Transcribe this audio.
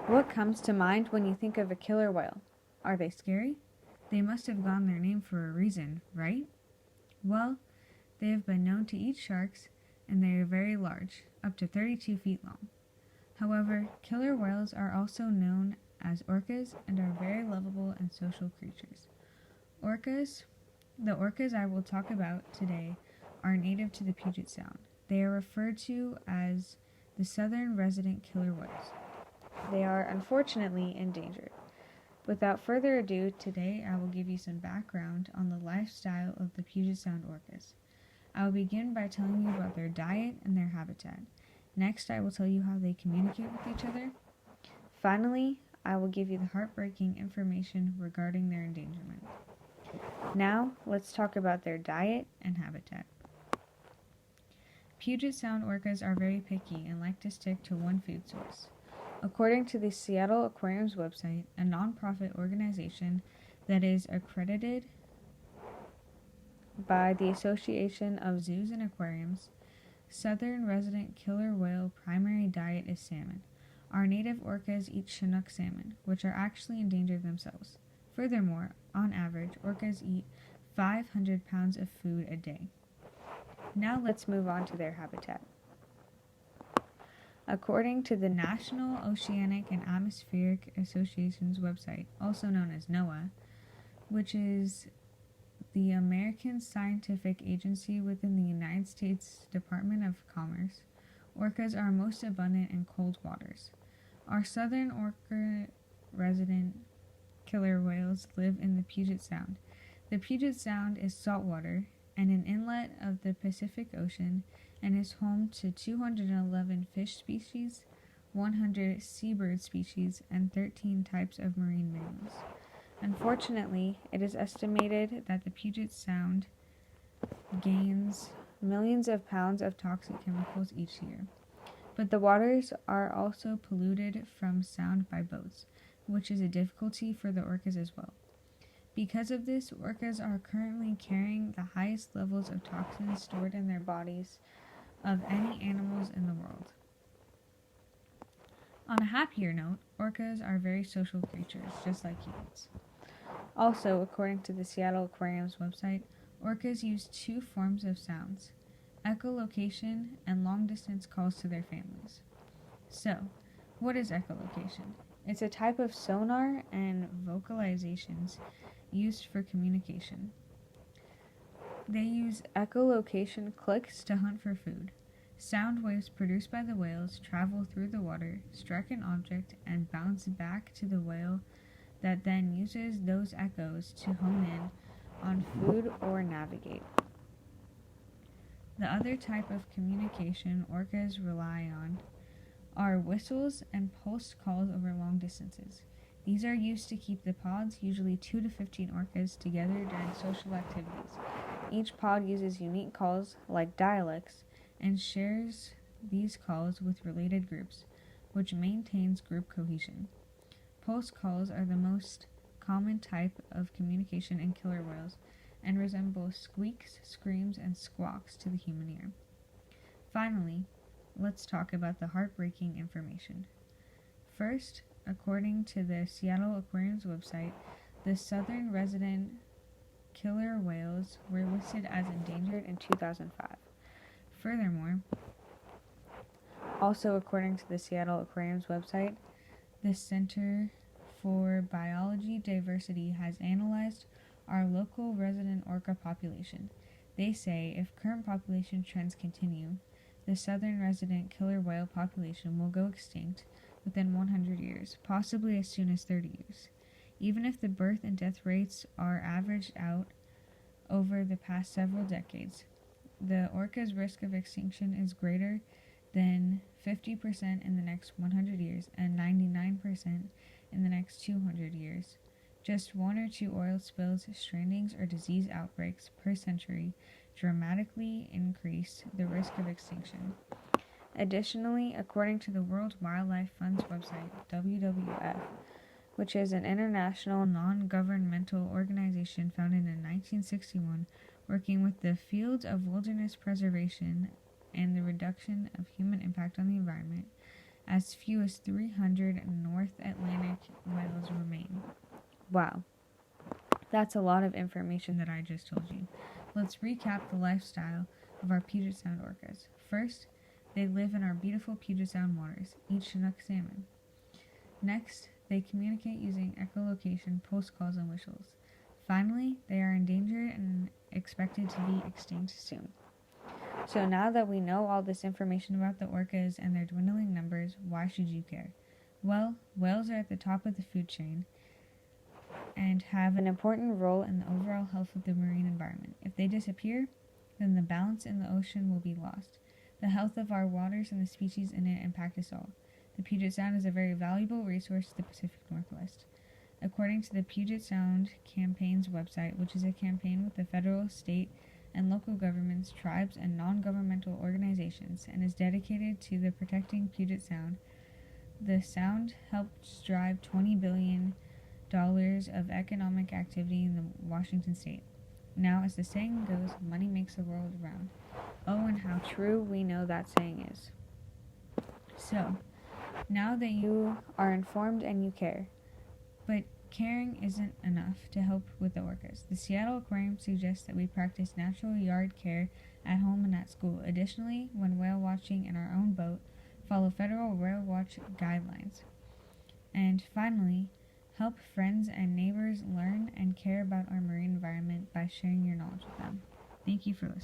What comes to mind when you think of a killer whale? Are they scary? They must have gotten their name for a reason, right? Well, they have been known to eat sharks, and they are very large, up to 32 feet long. However, killer whales are also known as orcas and are very lovable and social creatures. The orcas I will talk about today are native to the Puget Sound. They are referred to as the southern resident killer whales. They are unfortunately endangered. Without further ado, today I will give you some background on the lifestyle of the Puget Sound orcas. I will begin by telling you about their diet and their habitat. Next, I will tell you how they communicate with each other. Finally, I will give you the heartbreaking information regarding their endangerment. Now, let's talk about their diet and habitat. Puget Sound orcas are very picky and like to stick to one food source. According to the Seattle Aquarium's website, a nonprofit organization that is accredited by the Association of Zoos and Aquariums, southern resident killer whale primary diet is salmon. Our native orcas eat Chinook salmon, which are actually endangered themselves. Furthermore, on average, orcas eat 500 pounds of food a day. Now let's move on to their habitat. According to the National Oceanic and Atmospheric Association's website, also known as NOAA, which is the American scientific agency within the United States Department of Commerce, orcas are most abundant in cold waters. Our southern orca resident killer whales live in the Puget Sound. The Puget Sound is saltwater and an inlet of the Pacific Ocean and is home to 211 fish species, 100 seabird species, and 13 types of marine mammals. Unfortunately, it is estimated that the Puget Sound gains millions of pounds of toxic chemicals each year. But the waters are also polluted from sound by boats, which is a difficulty for the orcas as well. Because of this, orcas are currently carrying the highest levels of toxins stored in their bodies of any animals in the world. On a happier note, orcas are very social creatures, just like humans. Also, according to the Seattle Aquarium's website, orcas use two forms of sounds: echolocation and long-distance calls to their families. So, what is echolocation? It's a type of sonar and vocalizations used for communication. They use echolocation clicks to hunt for food. Sound waves produced by the whales travel through the water, strike an object, and bounce back to the whale that then uses those echoes to hone in on food or navigate. The other type of communication orcas rely on are whistles and pulsed calls over long distances. These are used to keep the pods, usually 2 to 15 orcas, together during social activities. Each pod uses unique calls, like dialects, and shares these calls with related groups, which maintains group cohesion. Pulse calls are the most common type of communication in killer whales and resemble squeaks, screams, and squawks to the human ear. Finally, let's talk about the heartbreaking information. First, according to the Seattle Aquarium's website, the southern resident killer whales were listed as endangered in 2005. Furthermore, also according to the Seattle Aquarium's website, the Center for Biology Diversity has analyzed our local resident orca population. They say if current population trends continue, the southern resident killer whale population will go extinct within 100 years, possibly as soon as 30 years. Even if the birth and death rates are averaged out over the past several decades, the orca's risk of extinction is greater than 50% in the next 100 years and 99% in the next 200 years. Just 1 or 2 oil spills, strandings, or disease outbreaks per century dramatically increase the risk of extinction. Additionally, according to the World Wildlife Fund's website, WWF, which is an international non-governmental organization founded in 1961, working with the fields of wilderness preservation and the reduction of human impact on the environment, as few as 300 North Atlantic whales remain. Wow, that's a lot of information that I just told you. Let's recap the lifestyle of our Puget Sound orcas. First, they live in our beautiful Puget Sound waters, eat Chinook salmon. Next, they communicate using echolocation, pulse calls, and whistles. Finally, they are endangered and expected to be extinct soon. So now that we know all this information about the orcas and their dwindling numbers, why should you care? Well, whales are at the top of the food chain and have an important role in the overall health of the marine environment. If they disappear, then the balance in the ocean will be lost. The health of our waters and the species in it impact us all. The Puget Sound is a very valuable resource to the Pacific Northwest. According to the Puget Sound Campaign's website, which is a campaign with the federal, state, and local governments, tribes, and non-governmental organizations, and is dedicated to the protecting Puget Sound, the Sound helped drive $20 billion of economic activity in the Washington state. Now, as the saying goes, money makes the world round. Oh, and how true we know that saying is. So, now that you are informed and you care, but caring isn't enough to help with the orcas. The Seattle Aquarium suggests that we practice natural yard care at home and at school. Additionally, when whale watching in our own boat, follow federal whale watch guidelines. And finally, help friends and neighbors learn and care about our marine environment by sharing your knowledge with them. Thank you for listening.